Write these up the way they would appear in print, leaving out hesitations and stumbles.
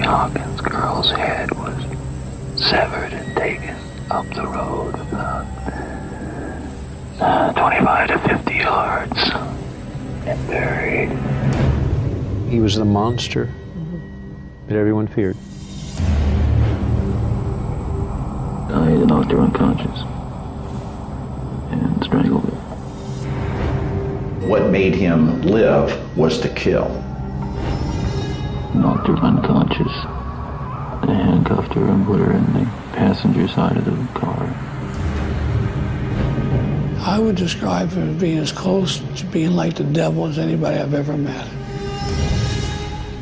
Hawkins girl's head was severed and taken up the road about 25 to 50 yards and buried. He was the monster that everyone feared. I knocked her unconscious and strangled her. What made him live was to kill. Knocked her unconscious, and handcuffed her and put her in the passenger side of the car. I would describe him as being as close to being like the devil as anybody I've ever met.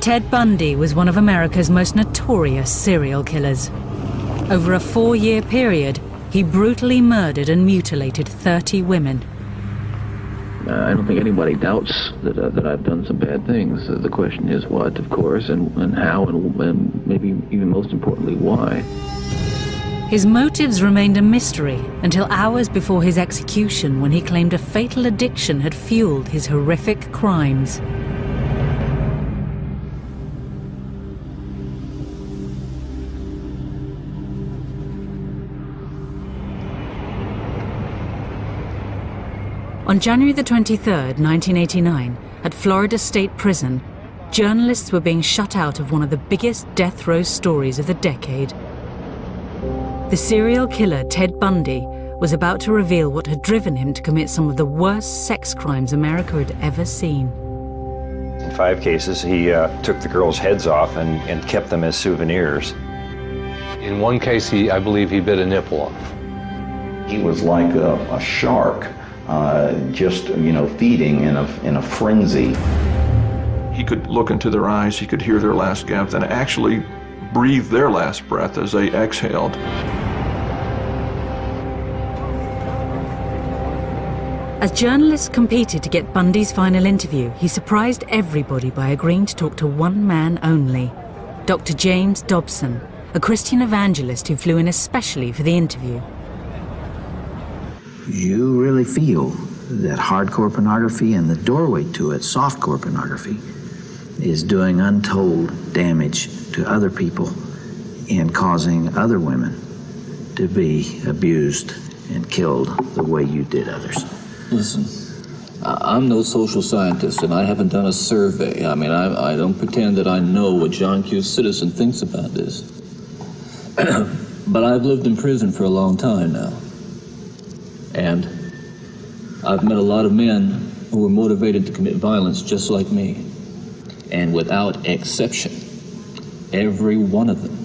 Ted Bundy was one of America's most notorious serial killers. Over a 4-year period, he brutally murdered and mutilated 30 women. I don't think anybody doubts that I've done some bad things. The question is what, of course, and how, and maybe even most importantly, why. His motives remained a mystery until hours before his execution, when he claimed a fatal addiction had fueled his horrific crimes. On January the 23rd, 1989, at Florida State Prison, journalists were being shut out of one of the biggest death row stories of the decade. The serial killer Ted Bundy was about to reveal what had driven him to commit some of the worst sex crimes America had ever seen. In 5 cases, he took the girls' heads off and kept them as souvenirs. In one case, I believe he bit a nipple off. He was like a shark, just, feeding in a frenzy. He could look into their eyes, he could hear their last gasp, and actually breathe their last breath as they exhaled. As journalists competed to get Bundy's final interview, he surprised everybody by agreeing to talk to one man only, Dr. James Dobson, a Christian evangelist who flew in especially for the interview. You really feel that hardcore pornography and the doorway to it, softcore pornography, is doing untold damage to other people and causing other women to be abused and killed the way you did others. Listen, I'm no social scientist, and I haven't done a survey. I mean, I don't pretend that I know what John Q. Citizen thinks about this. But I've lived in prison for a long time now. And I've met a lot of men who were motivated to commit violence just like me. And without exception, every one of them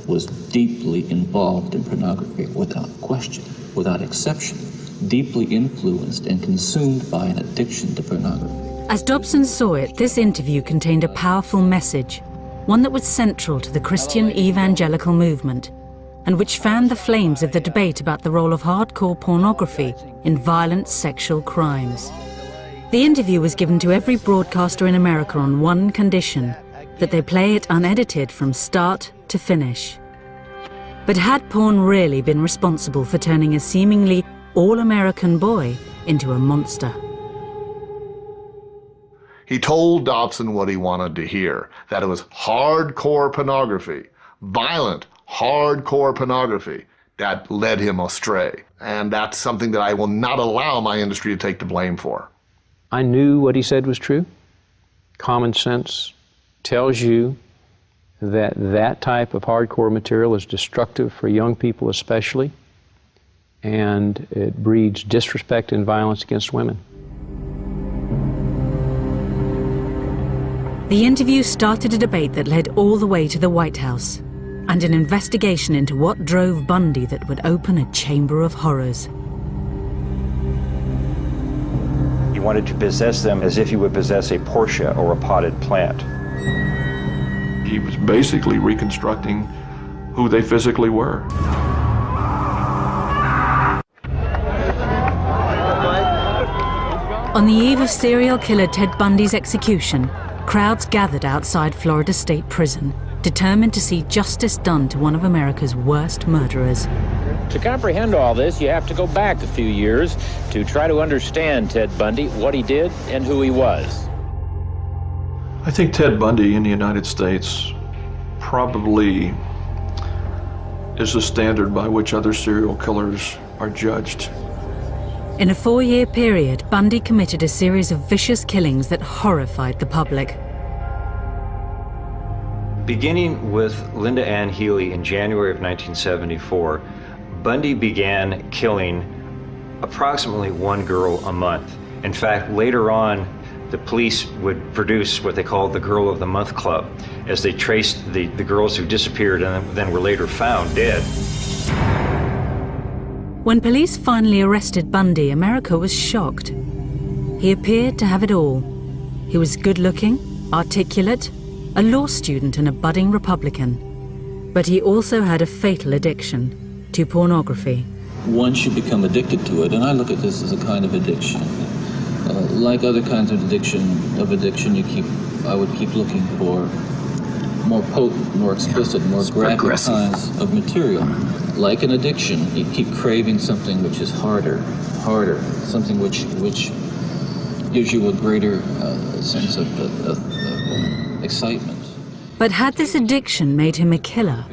was deeply involved in pornography, without question, without exception, deeply influenced and consumed by an addiction to pornography. As Dobson saw it, this interview contained a powerful message, one that was central to the Christian evangelical movement, and which fanned the flames of the debate about the role of hardcore pornography in violent sexual crimes. The interview was given to every broadcaster in America on one condition, that they play it unedited from start to finish. But had porn really been responsible for turning a seemingly all-American boy into a monster? He told Dobson what he wanted to hear, that it was hardcore pornography, violent, hardcore pornography that led him astray. And that's something that I will not allow my industry to take the blame for. I knew what he said was true. Common sense tells you that that type of hardcore material is destructive for young people especially, and it breeds disrespect and violence against women. The interview started a debate that led all the way to the White House, and an investigation into what drove Bundy that would open a chamber of horrors. He wanted to possess them as if he would possess a Porsche or a potted plant. He was basically reconstructing who they physically were. On the eve of serial killer Ted Bundy's execution, crowds gathered outside Florida State Prison, determined to see justice done to one of America's worst murderers. To comprehend all this, you have to go back a few years to try to understand Ted Bundy, what he did, and who he was. I think Ted Bundy in the United States probably is the standard by which other serial killers are judged. In a 4-year period, Bundy committed a series of vicious killings that horrified the public. Beginning with Linda Ann Healy in January of 1974, Bundy began killing approximately 1 girl a month. In fact, later on, the police would produce what they called the Girl of the Month Club, as they traced the girls who disappeared and then were later found dead. When police finally arrested Bundy, America was shocked. He appeared to have it all. He was good-looking, articulate, a law student and a budding Republican. But he also had a fatal addiction to pornography. Once you become addicted to it, and I look at this as a kind of addiction, like other kinds of addiction, I would keep looking for more potent, more explicit, more graphic kinds of material. Like an addiction, you keep craving something which is harder, something which gives you a greater sense of excitement. But had this addiction made him a killer?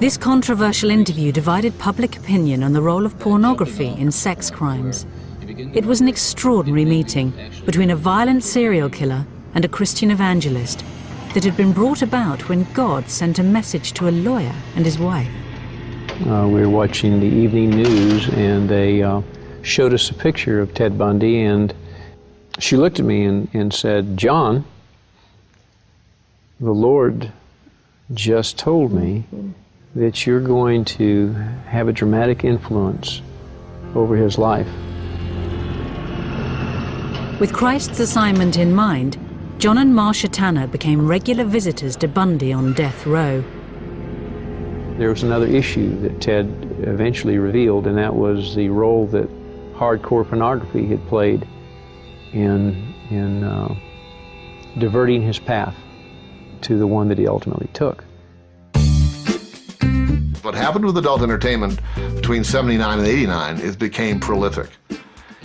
This controversial interview divided public opinion on the role of pornography in sex crimes. It was an extraordinary meeting between a violent serial killer and a Christian evangelist that had been brought about when God sent a message to a lawyer and his wife. We were watching the evening news, and they showed us a picture of Ted Bundy, and she looked at me and said, "John, the Lord just told me that you're going to have a dramatic influence over his life." With Christ's assignment in mind, John and Marcia Tanner became regular visitors to Bundy on death row. There was another issue that Ted eventually revealed, and that was the role that hardcore pornography had played in diverting his path to the one that he ultimately took. What happened with adult entertainment between 79 and 89 is became prolific.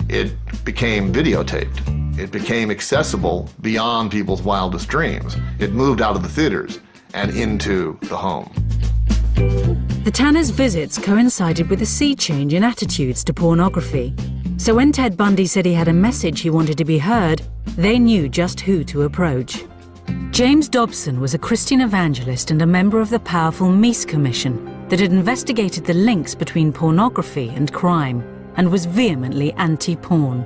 It became videotaped. It became accessible beyond people's wildest dreams. It moved out of the theaters and into the home. The Tanners' visits coincided with a sea change in attitudes to pornography. So when Ted Bundy said he had a message he wanted to be heard, they knew just who to approach. James Dobson was a Christian evangelist and a member of the powerful Meese Commission that had investigated the links between pornography and crime and was vehemently anti-porn.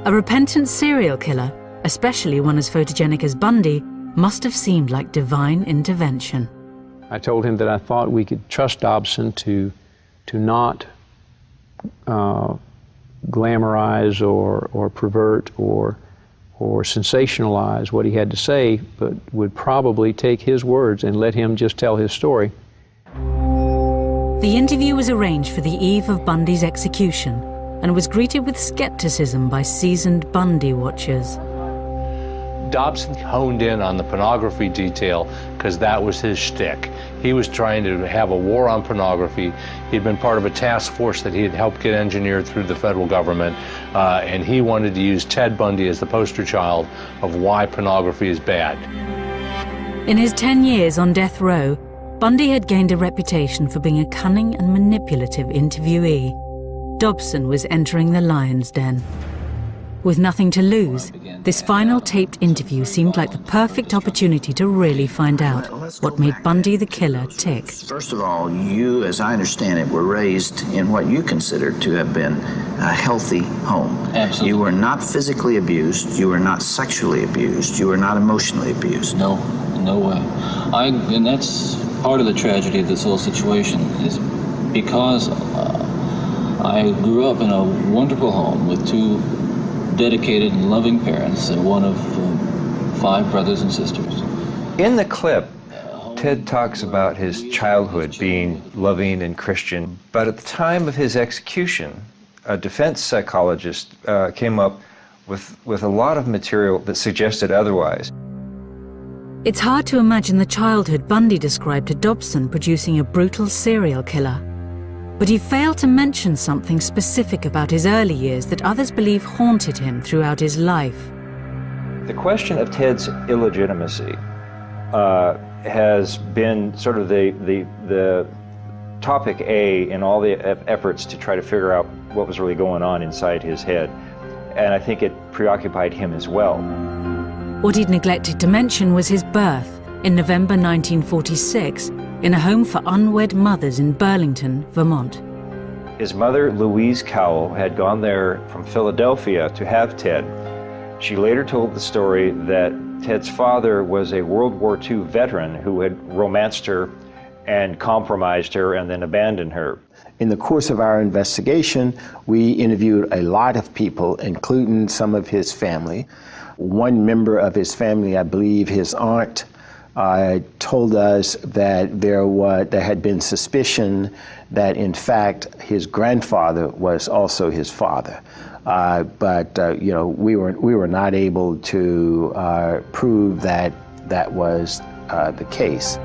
A repentant serial killer, especially one as photogenic as Bundy, must have seemed like divine intervention. I told him that I thought we could trust Dobson to not glamorize or pervert or sensationalize what he had to say, but would probably take his words and let him just tell his story. The interview was arranged for the eve of Bundy's execution and was greeted with skepticism by seasoned Bundy watchers. Dobson honed in on the pornography detail because that was his shtick. He was trying to have a war on pornography. He'd been part of a task force that he had helped get engineered through the federal government, and he wanted to use Ted Bundy as the poster child of why pornography is bad. In his 10 years on death row, Bundy had gained a reputation for being a cunning and manipulative interviewee. Dobson was entering the lion's den. With nothing to lose, this final taped interview seemed like the perfect opportunity to really find out what made Bundy the killer tick. First of all, you, as I understand it, were raised in what you consider to have been a healthy home. Absolutely. You were not physically abused, you were not sexually abused, you were not emotionally abused. No way. And that's part of the tragedy of this whole situation, is because I grew up in a wonderful home with two dedicated and loving parents and one of 5 brothers and sisters. In the clip, Ted talks about his childhood being loving and Christian, but at the time of his execution, a defense psychologist came up with a lot of material that suggested otherwise. It's hard to imagine the childhood Bundy described to Dobson producing a brutal serial killer. But he failed to mention something specific about his early years that others believe haunted him throughout his life. The question of Ted's illegitimacy has been sort of the topic A in all the efforts to try to figure out what was really going on inside his head. And I think it preoccupied him as well. What he'd neglected to mention was his birth in November 1946 in a home for unwed mothers in Burlington, Vermont. His mother, Louise Cowell, had gone there from Philadelphia to have Ted. She later told the story that Ted's father was a World War II veteran who had romanced her and compromised her and then abandoned her. In the course of our investigation, we interviewed a lot of people, including some of his family. One member of his family, I believe his aunt, told us that there had been suspicion that in fact his grandfather was also his father. But you know, we were not able to prove that that was the case.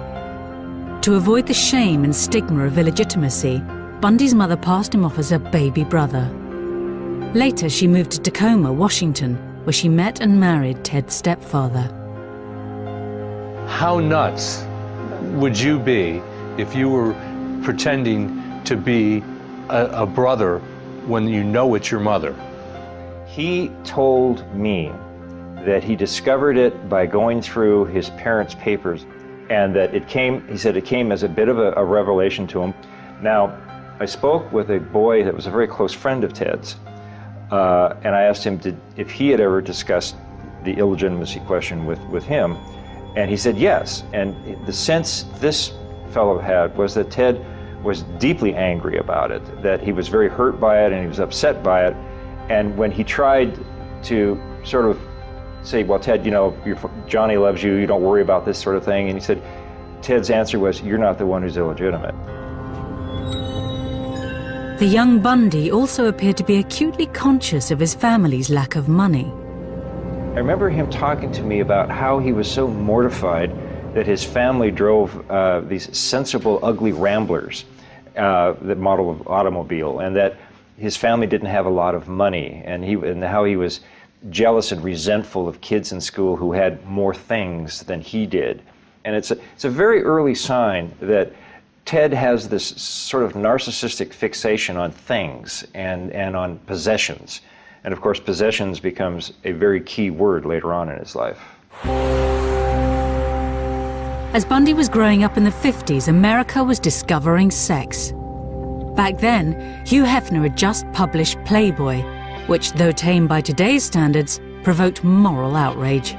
To avoid the shame and stigma of illegitimacy, Bundy's mother passed him off as her baby brother. Later, she moved to Tacoma, Washington, where she met and married Ted's stepfather. How nuts would you be if you were pretending to be a brother when you know it's your mother? He told me that he discovered it by going through his parents' papers, and that he said it came as a bit of a revelation to him. Now, I spoke with a boy that was a very close friend of Ted's, and I asked him if he had ever discussed the illegitimacy question with him, and he said yes. And the sense this fellow had was that Ted was deeply angry about it, that he was very hurt by it and he was upset by it. And when he tried to sort of say, well, Ted, you know, Johnny loves you, you don't worry about this sort of thing. And he said, Ted's answer was, you're not the one who's illegitimate. The young Bundy also appeared to be acutely conscious of his family's lack of money. I remember him talking to me about how he was so mortified that his family drove these sensible, ugly Ramblers, the model of automobile, and that his family didn't have a lot of money, and how he was jealous and resentful of kids in school who had more things than he did. And it's a very early sign that Ted has this sort of narcissistic fixation on things and on possessions. And of course, possessions becomes a very key word later on in his life. As Bundy was growing up in the 50s, America was discovering sex. Back then, Hugh Hefner had just published Playboy, which, though tame by today's standards, provoked moral outrage.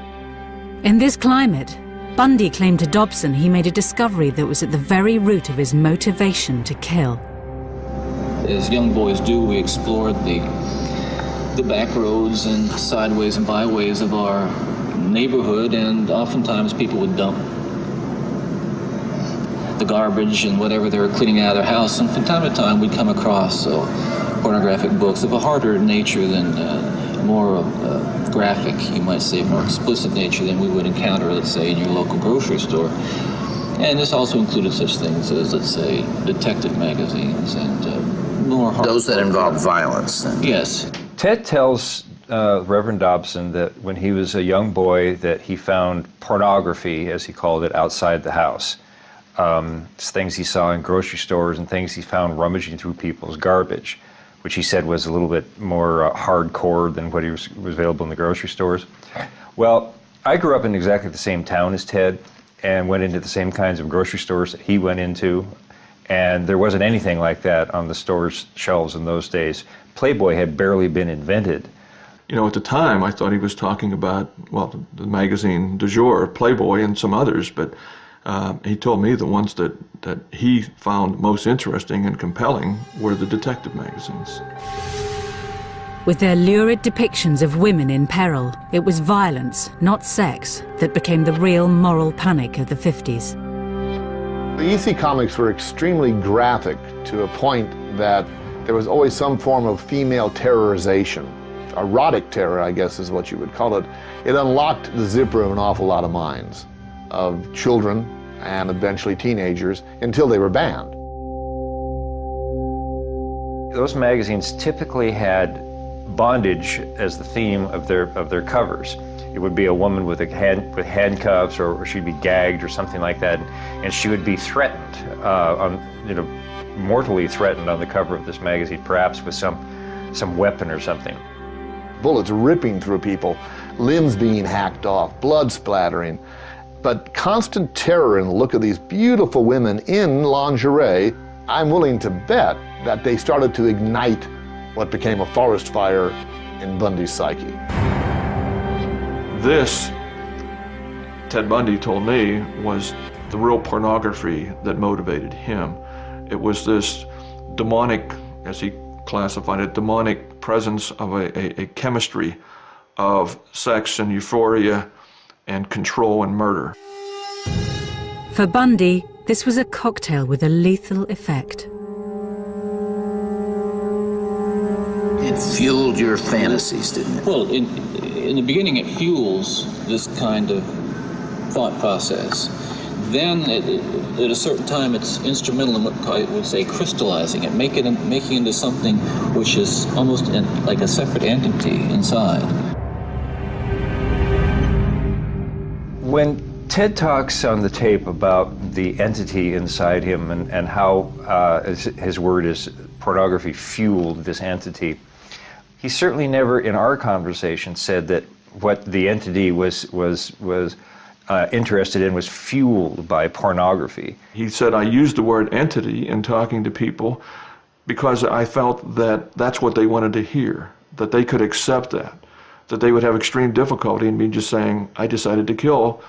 In this climate, Bundy claimed to Dobson he made a discovery that was at the very root of his motivation to kill. As young boys do, we explored the back roads and sideways and byways of our neighborhood, and oftentimes people would dump the garbage and whatever they were cleaning out of their house, and from time to time we'd come across pornographic books of a harder nature than more graphic, you might say, more explicit nature than we would encounter, let's say, in your local grocery store. And this also included such things as, let's say, detective magazines and more hard. Those that involve violence. Yes. Ted tells Reverend Dobson that when he was a young boy that he found pornography, as he called it, outside the house. Things he saw in grocery stores and things he found rummaging through people's garbage, which he said was a little bit more hardcore than what was available in the grocery stores. Well, I grew up in exactly the same town as Ted and went into the same kinds of grocery stores that he went into, and there wasn't anything like that on the store's shelves in those days. Playboy had barely been invented. You know, at the time, I thought he was talking about, well, the magazine du jour, Playboy, and some others, but he told me the ones that he found most interesting and compelling were the detective magazines. With their lurid depictions of women in peril, it was violence, not sex, that became the real moral panic of the 50s. The EC comics were extremely graphic to a point that there was always some form of female terrorization. Erotic terror, I guess is what you would call it. It unlocked the zipper of an awful lot of minds, of children and eventually teenagers, until they were banned. Those magazines typically had bondage as the theme of their covers. It would be a woman with handcuffs, or she'd be gagged or something like that, and she would be threatened, mortally threatened on the cover of this magazine, perhaps with some weapon or something. Bullets ripping through people, limbs being hacked off, blood splattering, but constant terror in the look of these beautiful women in lingerie. I'm willing to bet that they started to ignite what became a forest fire in Bundy's psyche. This, Ted Bundy told me, was the real pornography that motivated him. It was this demonic, as he classified it, demonic presence of a chemistry of sex and euphoria and control and murder. For Bundy, this was a cocktail with a lethal effect. It fueled your fantasies, didn't it? Well, in the beginning, it fuels this kind of thought process. Then, at a certain time, it's instrumental in what I would say crystallizing it, making it into something which is almost like a separate entity inside. When Ted talks on the tape about the entity inside him and how his word is pornography fueled this entity, he certainly never in our conversation said that what the entity was interested in was fueled by pornography. He said, I used the word entity in talking to people because I felt that that's what they wanted to hear, that they could accept that they would have extreme difficulty in me just saying, I decided to kill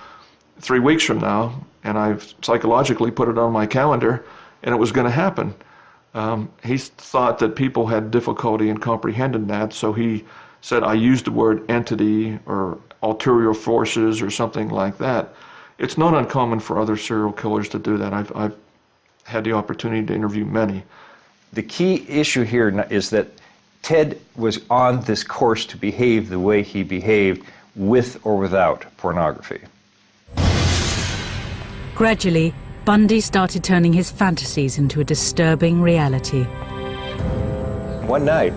3 weeks from now, and I've psychologically put it on my calendar, and it was going to happen. He thought that people had difficulty in comprehending that, so he said, I used the word entity or ulterior forces or something like that. It's not uncommon for other serial killers to do that. I've had the opportunity to interview many. The key issue here is that Ted was on this course to behave the way he behaved with or without pornography. Gradually, Bundy started turning his fantasies into a disturbing reality. One night,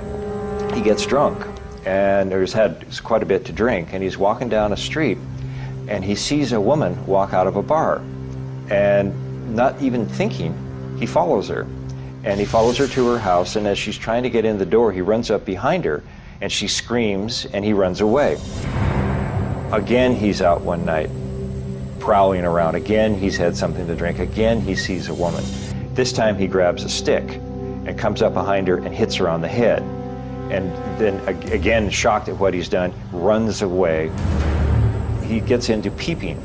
he gets drunk, and he's had quite a bit to drink, and he's walking down a street, and he sees a woman walk out of a bar, and not even thinking, he follows her. And he follows her to her house, and as she's trying to get in the door, he runs up behind her, and she screams, and he runs away. Again, he's out one night, prowling around. Again, he's had something to drink. Again, he sees a woman. This time, he grabs a stick and comes up behind her and hits her on the head. And then, again, shocked at what he's done, runs away. He gets into peeping,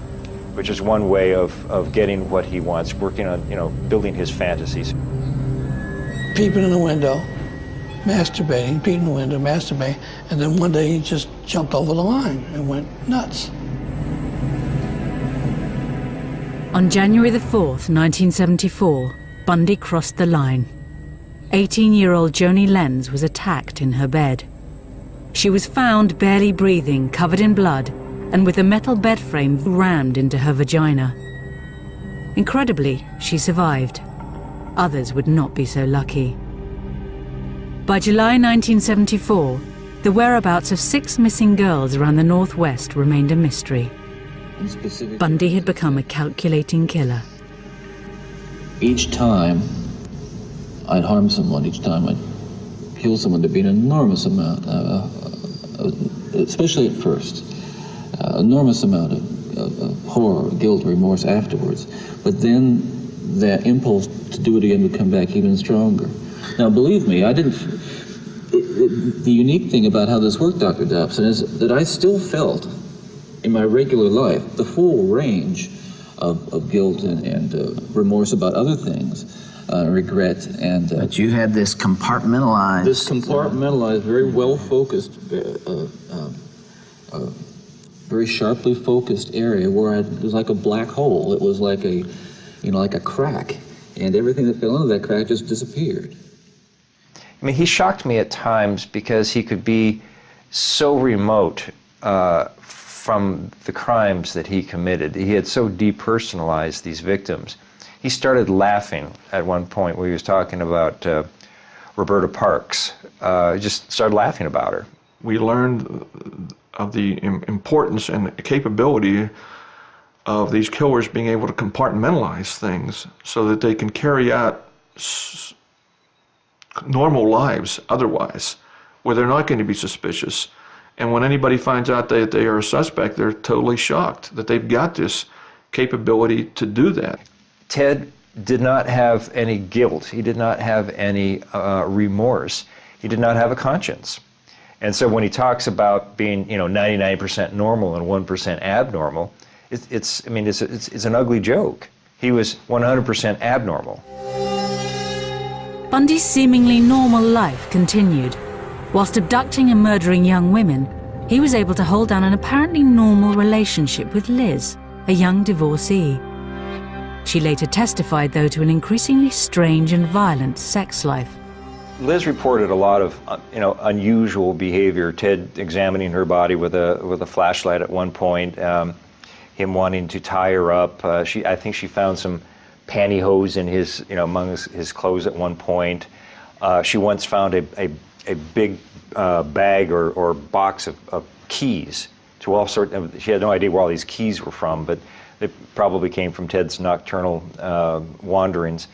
which is one way of getting what he wants, working on, building his fantasies. Peeping in the window, masturbating, peeping in the window, masturbating, and then one day he just jumped over the line and went nuts. On January the 4th, 1974, Bundy crossed the line. 18-year-old Joni Lenz was attacked in her bed. She was found barely breathing, covered in blood, and with a metal bed frame rammed into her vagina. Incredibly, she survived. Others would not be so lucky. By July 1974, the whereabouts of 6 missing girls around the Northwest remained a mystery. Bundy had become a calculating killer. Each time I'd harm someone, each time I'd kill someone, there'd be an enormous amount, especially at first, enormous amount of horror, guilt, remorse afterwards. But then that impulse to do it again would come back even stronger. Now, believe me, the unique thing about how this worked, Dr. Dobson, is that I still felt in my regular life the full range of guilt and remorse about other things, regret and... but you had this compartmentalized... This compartmentalized, very well-focused, very sharply focused area where it was like a black hole. It was like a, like a crack, and everything that fell into that crack just disappeared. I mean, he shocked me at times because he could be so remote from the crimes that he committed. He had so depersonalized these victims. He started laughing at one point where he was talking about Roberta Parks. He just started laughing about her. We learned importance and capability of these killers being able to compartmentalize things so that they can carry out normal lives otherwise, where they're not going to be suspicious. And when anybody finds out that they are a suspect, they're totally shocked that they've got this capability to do that. Ted did not have any guilt. He did not have any remorse. He did not have a conscience. And so when he talks about being, 99% normal and 1% abnormal, it's an ugly joke. He was 100% abnormal. Bundy's seemingly normal life continued. Whilst abducting and murdering young women, he was able to hold down an apparently normal relationship with Liz, a young divorcee. She later testified, though, to an increasingly strange and violent sex life. Liz reported a lot of, unusual behavior. Ted examining her body with a flashlight at one point, him wanting to tie her up. I think she found some pantyhose in his, among his clothes at one point. She once found a big bag or box of keys to all sorts. She had no idea where all these keys were from, but they probably came from Ted's nocturnal wanderings.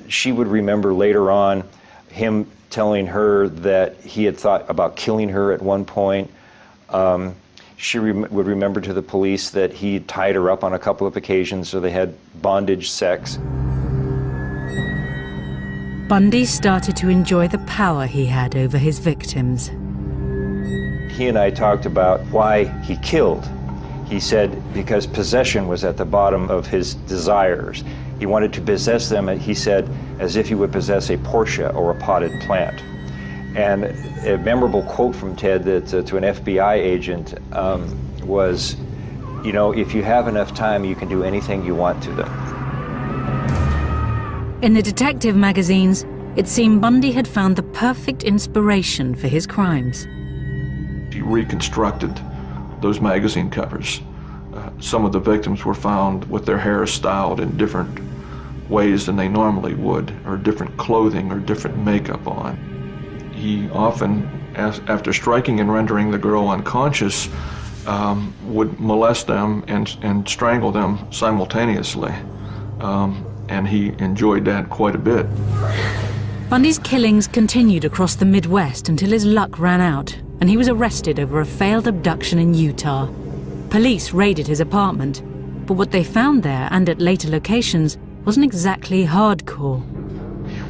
She would remember later on him telling her that he had thought about killing her at one point. She would remember to the police that he tied her up on a couple of occasions, so they had bondage sex. Bundy started to enjoy the power he had over his victims. He and I talked about why he killed. He said because possession was at the bottom of his desires. He wanted to possess them, he said, as if he would possess a Porsche or a potted plant. And a memorable quote from Ted that, to an FBI agent was, if you have enough time, you can do anything you want to them. In the detective magazines, it seemed Bundy had found the perfect inspiration for his crimes. He reconstructed those magazine covers. Some of the victims were found with their hair styled in different ways than they normally would, or different clothing or different makeup on. He often, after striking and rendering the girl unconscious, would molest them and strangle them simultaneously. And he enjoyed that quite a bit. Bundy's killings continued across the Midwest until his luck ran out, and he was arrested over a failed abduction in Utah. Police raided his apartment, but what they found there and at later locations wasn't exactly hardcore.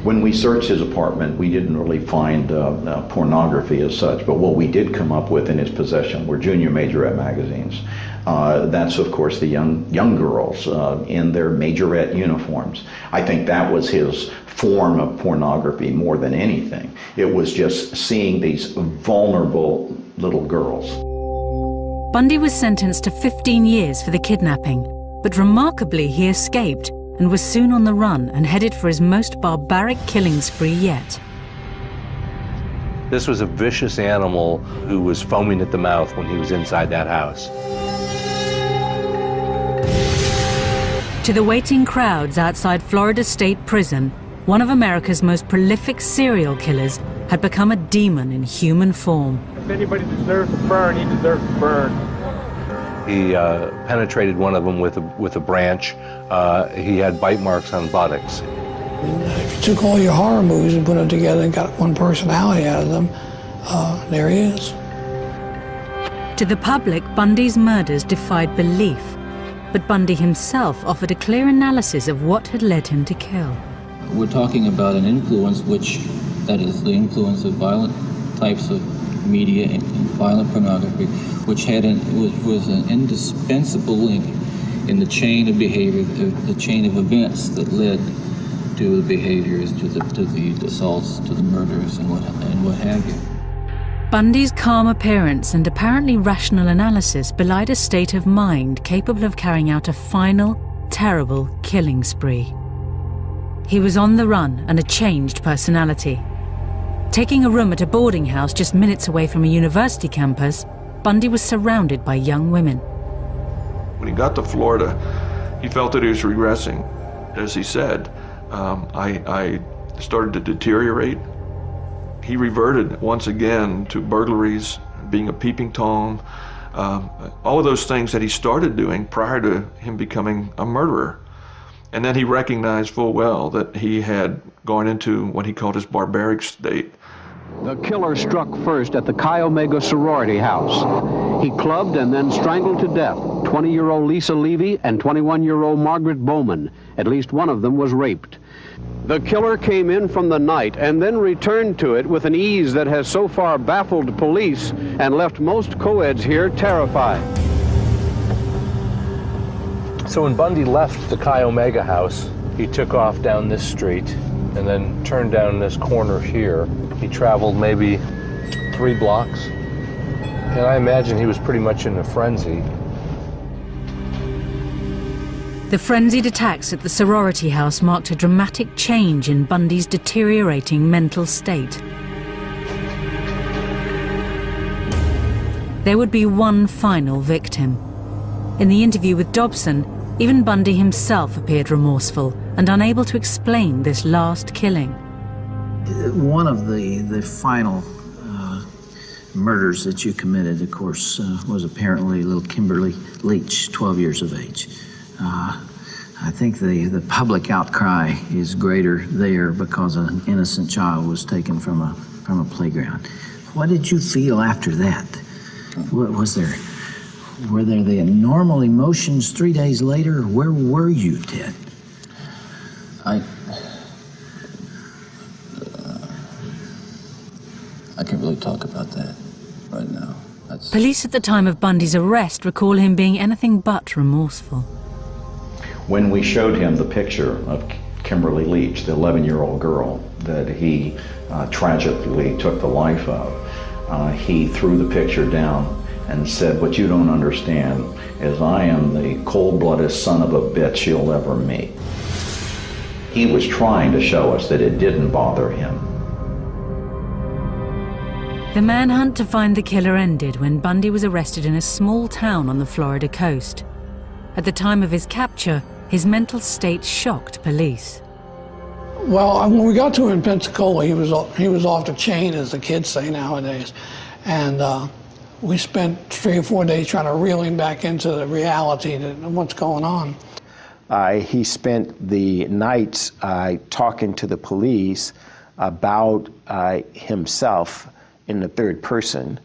When we searched his apartment, we didn't really find pornography as such, but what we did come up with in his possession were junior majorette magazines. That's, of course, the young girls in their majorette uniforms. I think that was his form of pornography more than anything. It was just seeing these vulnerable little girls. Bundy was sentenced to 15 years for the kidnapping, but remarkably he escaped and was soon on the run and headed for his most barbaric killing spree yet. This was a vicious animal who was foaming at the mouth when he was inside that house. To the waiting crowds outside Florida State Prison, one of America's most prolific serial killers had become a demon in human form. If anybody deserves to burn, he deserves to burn. He penetrated one of them with a branch. He had bite marks on buttocks. If you took all your horror movies and put them together and got one personality out of them, there he is. To the public, Bundy's murders defied belief, but Bundy himself offered a clear analysis of what had led him to kill. We're talking about an influence that is the influence of violent types of media and violent pornography, which was an indispensable link in the chain of behavior, the chain of events that led to the behaviors, to the assaults, to the murders, and what have you. Bundy's calm appearance and apparently rational analysis belied a state of mind capable of carrying out a final, terrible killing spree. He was on the run and a changed personality. Taking a room at a boarding house just minutes away from a university campus, Bundy was surrounded by young women. When he got to Florida, he felt that he was regressing. As he said, I started to deteriorate. He reverted once again to burglaries, being a peeping Tom, all of those things that he started doing prior to him becoming a murderer. And then he recognized full well that he had gone into what he called his barbaric state. The killer struck first at the Chi Omega sorority house. He clubbed and then strangled to death 20-year-old Lisa Levy and 21-year-old Margaret Bowman. At least one of them was raped. The killer came in from the night and then returned to it with an ease that has so far baffled police and left most co-eds here terrified. So when Bundy left the Chi Omega house, he took off down this street and then turned down this corner here. He traveled maybe 3 blocks. And I imagine he was pretty much in a frenzy. The frenzied attacks at the sorority house marked a dramatic change in Bundy's deteriorating mental state. There would be one final victim. In the interview with Dobson, even Bundy himself appeared remorseful and unable to explain this last killing. One of the final murders that you committed, of course, was apparently little Kimberly Leach, 12 years of age. I think the public outcry is greater there because an innocent child was taken from a playground. What did you feel after that? Were there the normal emotions 3 days later? Where were you, Ted? I can't really talk about that right now. Police at the time of Bundy's arrest recall him being anything but remorseful. When we showed him the picture of Kimberly Leach, the 11-year-old girl that he tragically took the life of, he threw the picture down and said, "What you don't understand is I am the cold-blooded son of a bitch you'll ever meet." He was trying to show us that it didn't bother him. The manhunt to find the killer ended when Bundy was arrested in a small town on the Florida coast. At the time of his capture, his mental state shocked police. Well, when we got to him in Pensacola, he was off the chain, as the kids say nowadays. And we spent 3 or 4 days trying to reel him back into the reality of what's going on. He spent the nights talking to the police about himself in the third person,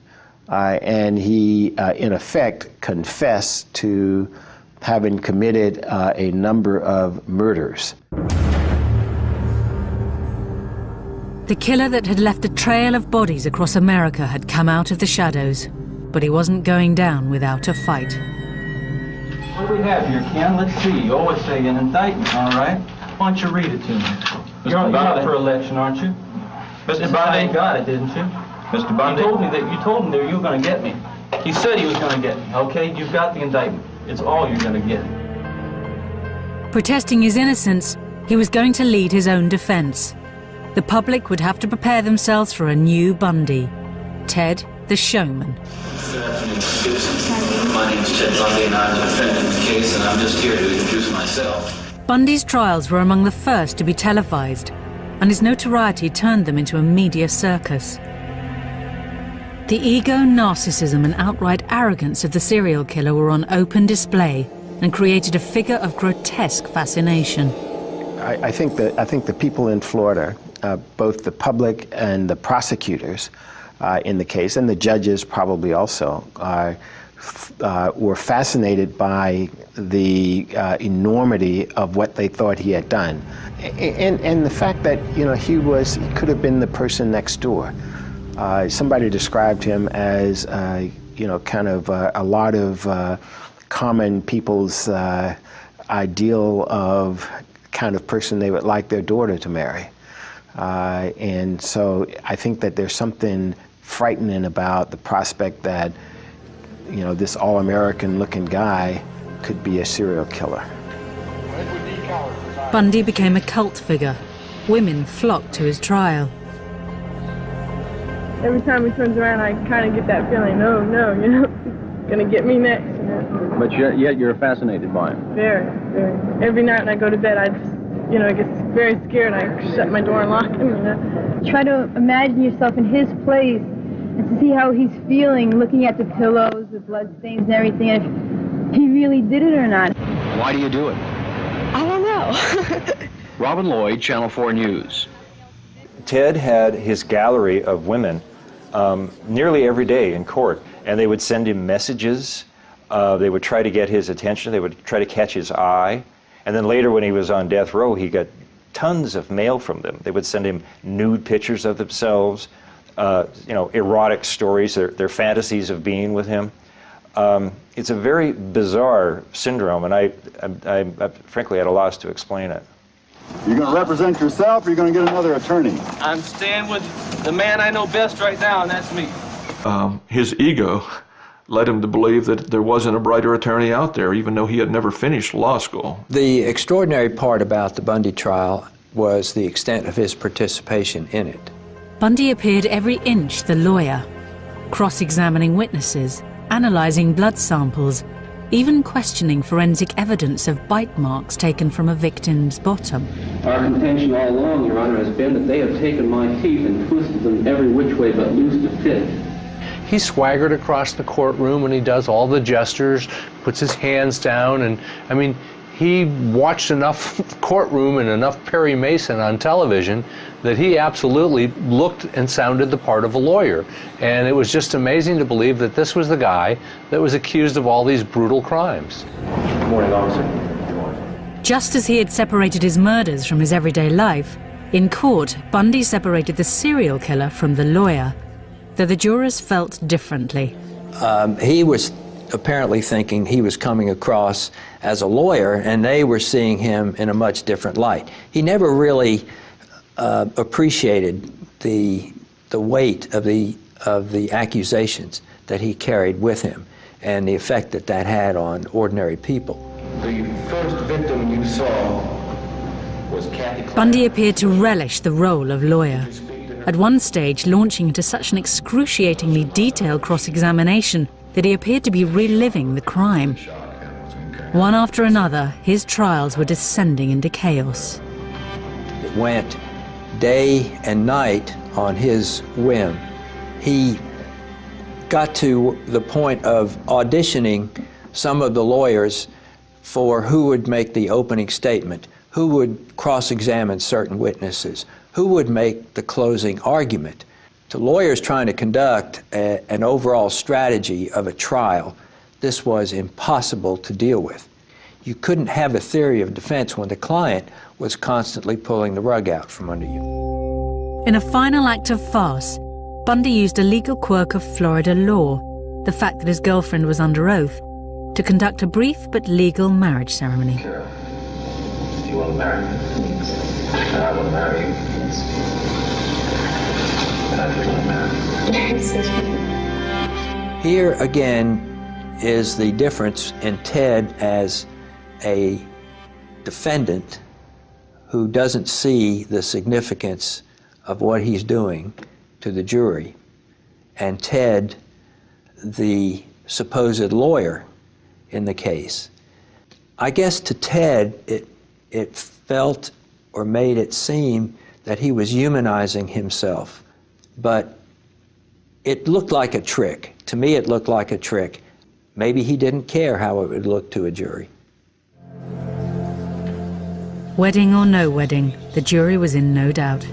and he, in effect, confessed to having committed a number of murders. The killer that had left a trail of bodies across America had come out of the shadows, but he wasn't going down without a fight. What do we have here, Ken? Let's see. You always say an indictment, all right? Why don't you read it to me? You're up for election, aren't you? Mr. Bundy? You got it, didn't you? Mr. Bundy? You told me that you were going to get me. He said he was going to get me, okay? You've got the indictment. It's all you're going to get. Protesting his innocence, he was going to lead his own defense. The public would have to prepare themselves for a new Bundy. Ted, the showman. Good afternoon, citizens. My name is Ted Bundy, and I'm the defendant in the case, and I'm just here to introduce myself. Bundy's trials were among the first to be televised, and his notoriety turned them into a media circus. The ego, narcissism, and outright arrogance of the serial killer were on open display and created a figure of grotesque fascination. I think the people in Florida, both the public and the prosecutors in the case, and the judges probably also, were fascinated by the enormity of what they thought he had done, and the fact that he could have been the person next door. Somebody described him as kind of a lot of common people's ideal of kind of person they would like their daughter to marry. And so I think that there's something frightening about the prospect that, this all-American looking guy could be a serial killer. Bundy became a cult figure. Women flocked to his trial. Every time he turns around, I kind of get that feeling, no, gonna get me next. But yet you're fascinated by him. Very, very. Every night when I go to bed, I just, I get very scared. I shut my door and lock him, Try to imagine yourself in his place and to see how he's feeling, looking at the pillows, the blood stains and everything, and if he really did it or not. Why do you do it? I don't know. Robin Lloyd, Channel 4 News. Ted had his gallery of women nearly every day in court, and they would send him messages. They would try to get his attention. They would try to catch his eye. And then later when he was on death row, he got tons of mail from them. They would send him nude pictures of themselves, erotic stories, their fantasies of being with him. It's a very bizarre syndrome, and I frankly at a loss to explain it. You're going to represent yourself, or you're going to get another attorney? I'm staying with the man I know best right now, and that's me. His ego led him to believe that there wasn't a brighter attorney out there, even though he had never finished law school. The extraordinary part about the Bundy trial was the extent of his participation in it. Bundy appeared every inch the lawyer, cross-examining witnesses, analyzing blood samples, even questioning forensic evidence of bite marks taken from a victim's bottom. Our contention all along, Your Honor, has been that they have taken my teeth and twisted them every which way but loose to fit. He swaggered across the courtroom and he does all the gestures, puts his hands down, and I mean, he watched enough courtroom and enough Perry Mason on television that he absolutely looked and sounded the part of a lawyer. And it was just amazing to believe that this was the guy that was accused of all these brutal crimes. Good morning, officer. Just as he had separated his murders from his everyday life, in court, Bundy separated the serial killer from the lawyer, though the jurors felt differently. He was apparently thinking he was coming across as a lawyer, and they were seeing him in a much different light. He never really appreciated the weight of the accusations that he carried with him and the effect that that had on ordinary people. The first victim you saw was Kathy Clark. Bundy appeared to relish the role of lawyer, at one stage launching into such an excruciatingly detailed cross-examination that he appeared to be reliving the crime. One after another, his trials were descending into chaos. It went day and night on his whim. He got to the point of auditioning some of the lawyers for who would make the opening statement, who would cross-examine certain witnesses, who would make the closing argument. To lawyers trying to conduct an overall strategy of a trial, this was impossible to deal with. You couldn't have a theory of defense when the client was constantly pulling the rug out from under you. In a final act of farce, Bundy used a legal quirk of Florida law, the fact that his girlfriend was under oath, to conduct a brief but legal marriage ceremony. Do you want to marry me? And I want to marry you. And I do want to marry you. Here again is the difference in Ted as a defendant who doesn't see the significance of what he's doing to the jury, and Ted, the supposed lawyer in the case. I guess to Ted, it felt or made it seem that he was humanizing himself, but it looked like a trick. To me, it looked like a trick. Maybe he didn't care how it would look to a jury. Wedding or no wedding, the jury was in no doubt.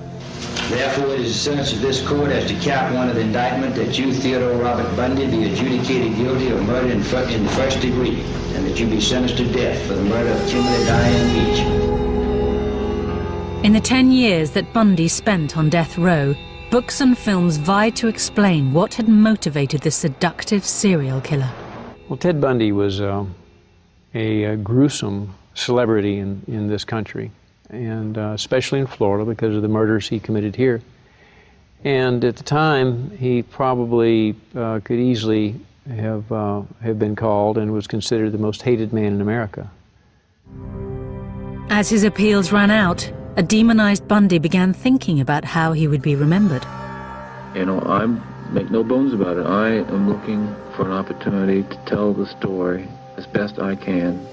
Therefore, it is the sentence of this court as to count one of the indictment that you, Theodore Robert Bundy, be adjudicated guilty of murder in the first degree, and that you be sentenced to death for the murder of Kimberly Diane Beach. In the 10 years that Bundy spent on death row, books and films vied to explain what had motivated the seductive serial killer. Well, Ted Bundy was a gruesome celebrity in this country, and especially in Florida because of the murders he committed here. And at the time, he probably could easily have been called and was considered the most hated man in America. As his appeals ran out, a demonized Bundy began thinking about how he would be remembered. You know, I make no bones about it. I am looking for an opportunity to tell the story as best I can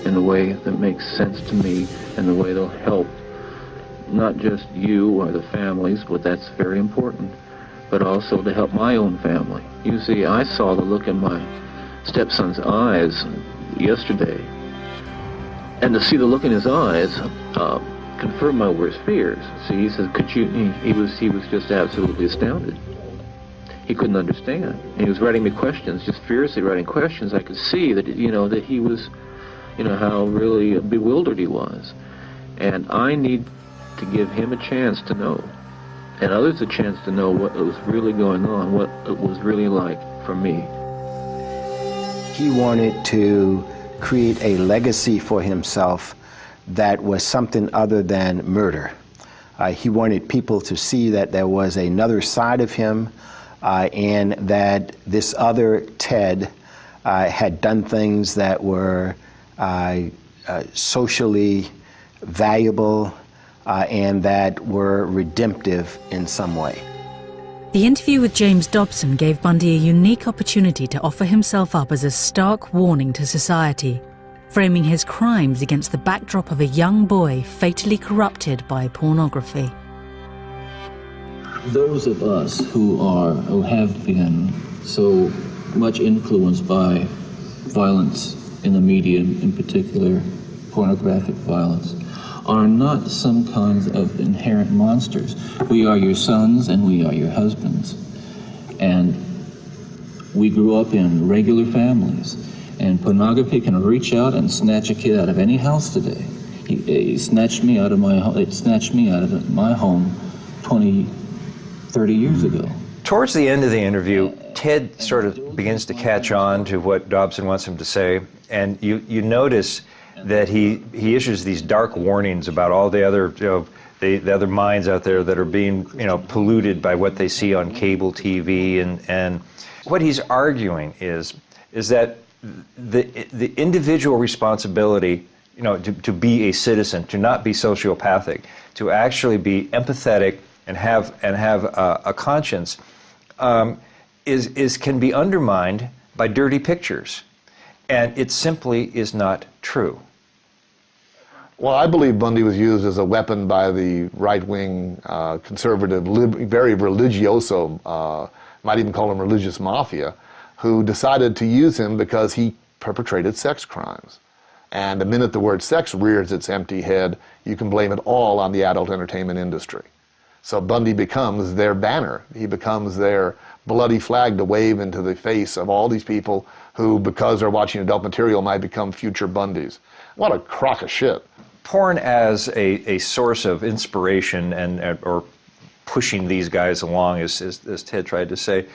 in a way that makes sense to me and the way that'll help not just you or the families, but that's very important, but also to help my own family. You see, I saw the look in my stepson's eyes yesterday, and to see the look in his eyes confirmed my worst fears. See, he said, "Could you?" He was just absolutely astounded. He couldn't understand. He was writing me questions, just furiously writing questions. I could see that, that he was, how really bewildered he was. And I need to give him a chance to know, and others a chance to know what was really going on, what it was really like for me. He wanted to create a legacy for himself that was something other than murder. He wanted people to see that there was another side of him, and that this other Ted had done things that were socially valuable and that were redemptive in some way. The interview with James Dobson gave Bundy a unique opportunity to offer himself up as a stark warning to society, framing his crimes against the backdrop of a young boy fatally corrupted by pornography. Those of us who have been so much influenced by violence in the media, in particular pornographic violence, are not some kinds of inherent monsters. We are your sons and we are your husbands. And we grew up in regular families. And pornography can reach out and snatch a kid out of any house today. It snatched me out of my home 30 years ago. Towards the end of the interview, Ted sort of begins to catch on to what Dobson wants him to say, and you notice that he issues these dark warnings about all the other the other minds out there that are being polluted by what they see on cable TV, and what he's arguing is that the individual responsibility, to be a citizen, to not be sociopathic, to actually be empathetic and have a conscience, can be undermined by dirty pictures, and it simply is not true. Well, I believe Bundy was used as a weapon by the right-wing, conservative, very religioso, might even call him religious mafia, who decided to use him because he perpetrated sex crimes. And the minute the word sex rears its empty head, you can blame it all on the adult entertainment industry. So Bundy becomes their banner. He becomes their bloody flag to wave into the face of all these people who, because they're watching adult material, might become future Bundys. What a crock of shit. Porn as a source of inspiration or pushing these guys along, as Ted tried to say,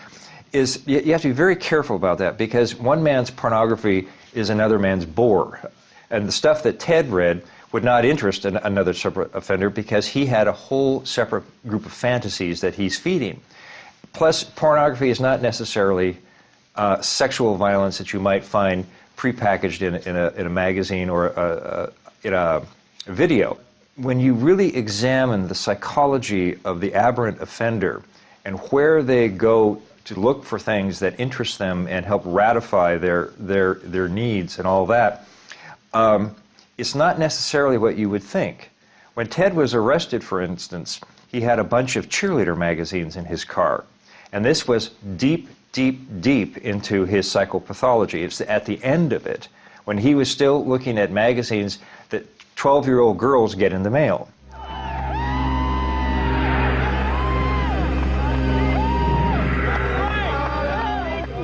is you have to be very careful about that, because one man's pornography is another man's bore. And the stuff that Ted read would not interest another separate offender because he had a whole separate group of fantasies that he's feeding. Plus, pornography is not necessarily sexual violence that you might find prepackaged in a magazine or in a video. When you really examine the psychology of the aberrant offender and where they go to look for things that interest them and help ratify their needs and all that, it's not necessarily what you would think. When Ted was arrested, for instance, he had a bunch of cheerleader magazines in his car. And this was deep, deep, deep into his psychopathology. It's at the end of it, when he was still looking at magazines that 12-year-old girls get in the mail.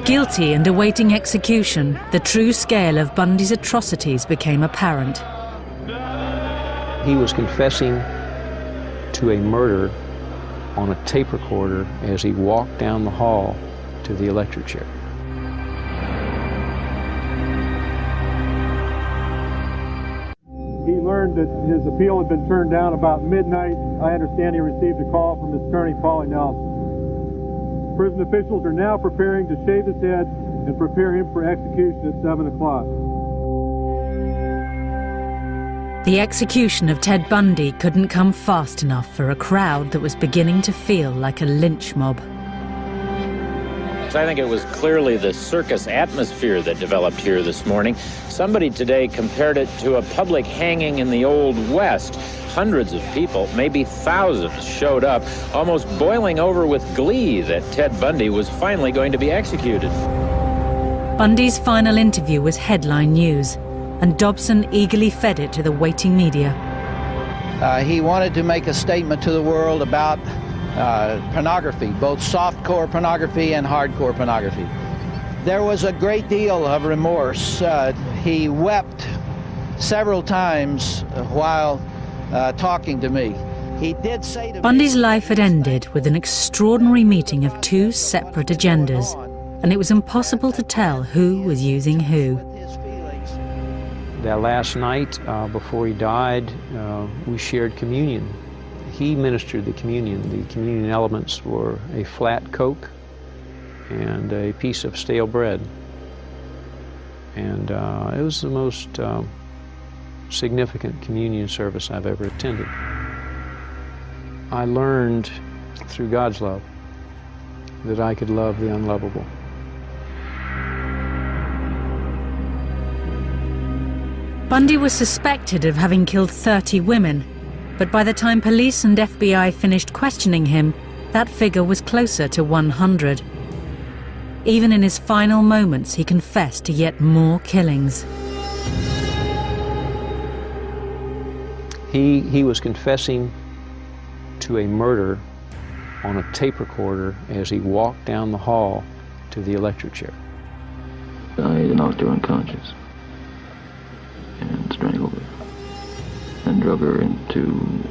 Guilty and awaiting execution, the true scale of Bundy's atrocities became apparent. He was confessing to a murder on a tape recorder as he walked down the hall to the electric chair. He learned that his appeal had been turned down about midnight. I understand he received a call from his attorney, Paulie Nelson. Prison officials are now preparing to shave his head and prepare him for execution at 7 o'clock. The execution of Ted Bundy couldn't come fast enough for a crowd that was beginning to feel like a lynch mob. I think it was clearly the circus atmosphere that developed here this morning. Somebody today compared it to a public hanging in the Old West. Hundreds of people, maybe thousands, showed up, almost boiling over with glee that Ted Bundy was finally going to be executed. Bundy's final interview was headline news, and Dobson eagerly fed it to the waiting media. He wanted to make a statement to the world about pornography, both softcore pornography and hardcore pornography. There was a great deal of remorse. He wept several times while talking to me. He did say to Bundy's life had ended with an extraordinary meeting of two separate agendas, and it was impossible to tell who was using who. That last night, before he died, we shared communion. He ministered the communion. The communion elements were a flat Coke and a piece of stale bread. And it was the most significant communion service I've ever attended. I learned through God's love that I could love the unlovable. Bundy was suspected of having killed 30 women, but by the time police and FBI finished questioning him, that figure was closer to 100. Even in his final moments, he confessed to yet more killings. He was confessing to a murder on a tape recorder as he walked down the hall to the electric chair. I knocked her unconscious and strangled her and drug her into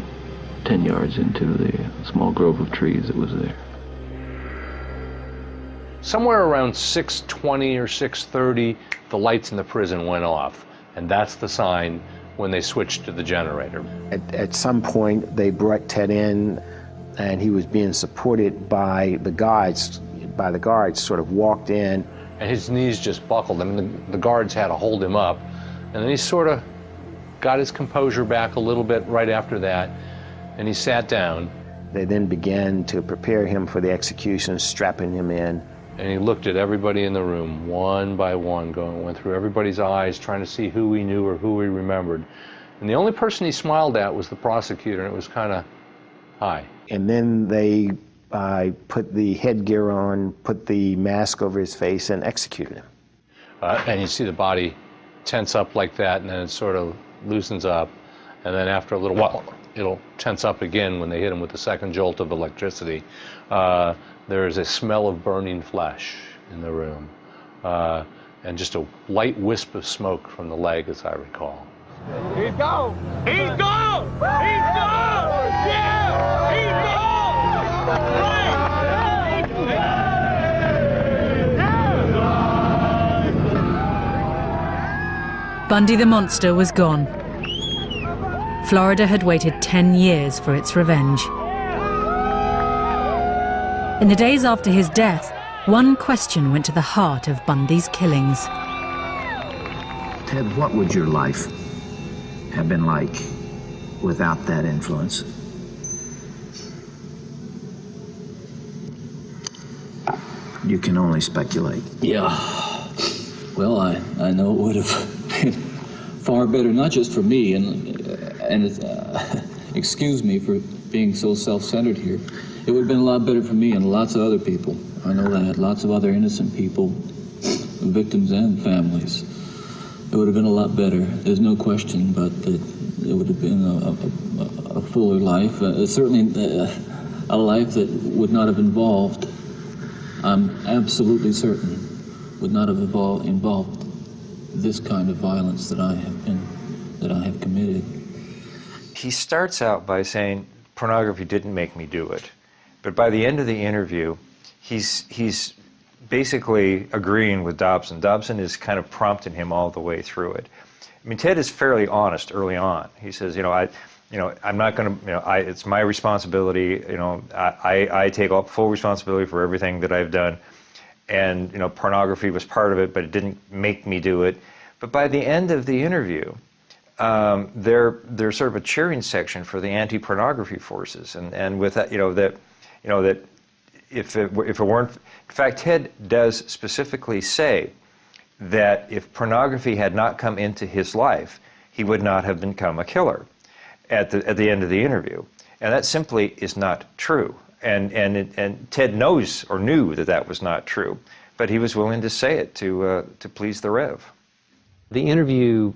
10 yards into the small grove of trees that was there. Somewhere around 6:20 or 6:30, the lights in the prison went off, and that's the sign when they switched to the generator. At some point, they brought Ted in, and he was being supported by the guards. Sort of walked in. And his knees just buckled. I mean, the guards had to hold him up. And then he sort of got his composure back a little bit right after that, and he sat down. They then began to prepare him for the execution, strapping him in. And he looked at everybody in the room, one by one, went through everybody's eyes, trying to see who he knew or who he remembered. And the only person he smiled at was the prosecutor, and it was kind of, hi. And then they put the headgear on, put the mask over his face, and executed him. And you see the body tense up like that, and then it sort of loosens up. And then after a little while, it'll tense up again when they hit him with the second jolt of electricity. There is a smell of burning flesh in the room, and just a light wisp of smoke from the leg, as I recall. He's gone! He's gone! He's gone! Yeah! He's gone! Bundy the monster was gone. Florida had waited 10 years for its revenge. In the days after his death, one question went to the heart of Bundy's killings. Ted, what would your life have been like without that influence? You can only speculate. Yeah. Well, I know it would have been far better, not just for me, and excuse me for being so self-centered here. It would have been a lot better for me and lots of other people. I know that. Lots of other innocent people, victims and families. It would have been a lot better. There's no question, but it would have been a fuller life. Certainly a life that would not have involved, I'm absolutely certain, would not have involved this kind of violence that I have committed. He starts out by saying, pornography didn't make me do it. But by the end of the interview, he's basically agreeing with Dobson. Dobson is kind of prompting him all the way through it. I mean, Ted is fairly honest early on. He says, I'm not going to, it's my responsibility. I take full responsibility for everything that I've done. And, pornography was part of it, but it didn't make me do it. But by the end of the interview, there's sort of a cheering section for the anti-pornography forces, and with that, that if it weren't, in fact, Ted does specifically say that if pornography had not come into his life, he would not have become a killer at the end of the interview. And that simply is not true. And Ted knows or knew that that was not true, but he was willing to say it to please the Rev. The interview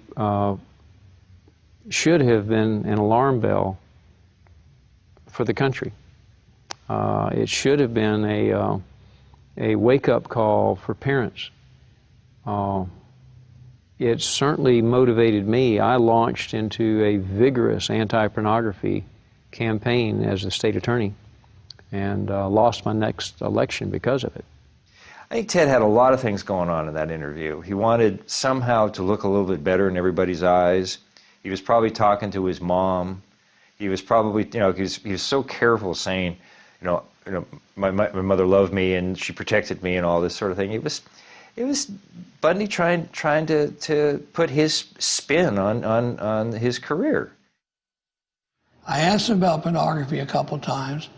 should have been an alarm bell for the country. It should have been a wake-up call for parents. It certainly motivated me. I launched into a vigorous anti-pornography campaign as the state attorney and lost my next election because of it. I think Ted had a lot of things going on in that interview. He wanted somehow to look a little bit better in everybody's eyes. He was probably talking to his mom. He was probably, he was so careful saying, my mother loved me and she protected me and all this sort of thing. It was Bundy trying to put his spin on his career. I asked him about pornography a couple times,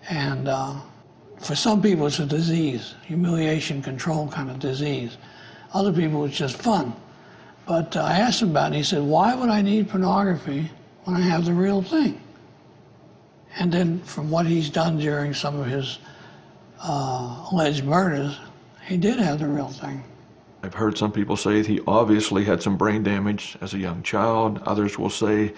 and for some people it's a disease, humiliation, control kind of disease. Other people it's just fun. But I asked him about it, and he said, why would I need pornography when I have the real thing? And then from what he's done during some of his alleged murders, he did have the real thing. I've heard some people say he obviously had some brain damage as a young child. Others will say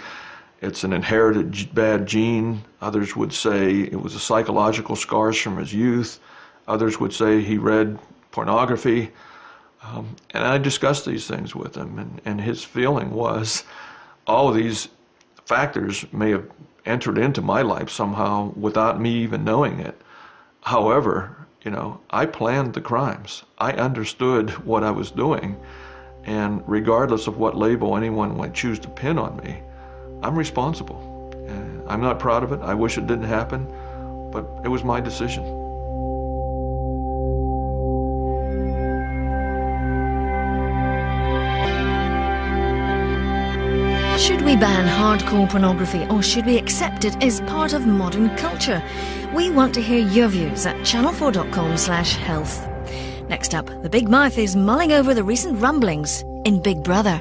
it's an inherited bad gene. Others would say it was a psychological scars from his youth. Others would say he read pornography. And I discussed these things with him, and his feeling was all of these factors may have entered into my life somehow without me even knowing it. However, I planned the crimes. I understood what I was doing, and regardless of what label anyone might choose to pin on me, I'm responsible. I'm not proud of it. I wish it didn't happen, but it was my decision. Should we ban hardcore pornography, or should we accept it as part of modern culture? We want to hear your views at channel4.com/health. Next up, the Big Mouth is mulling over the recent rumblings in Big Brother.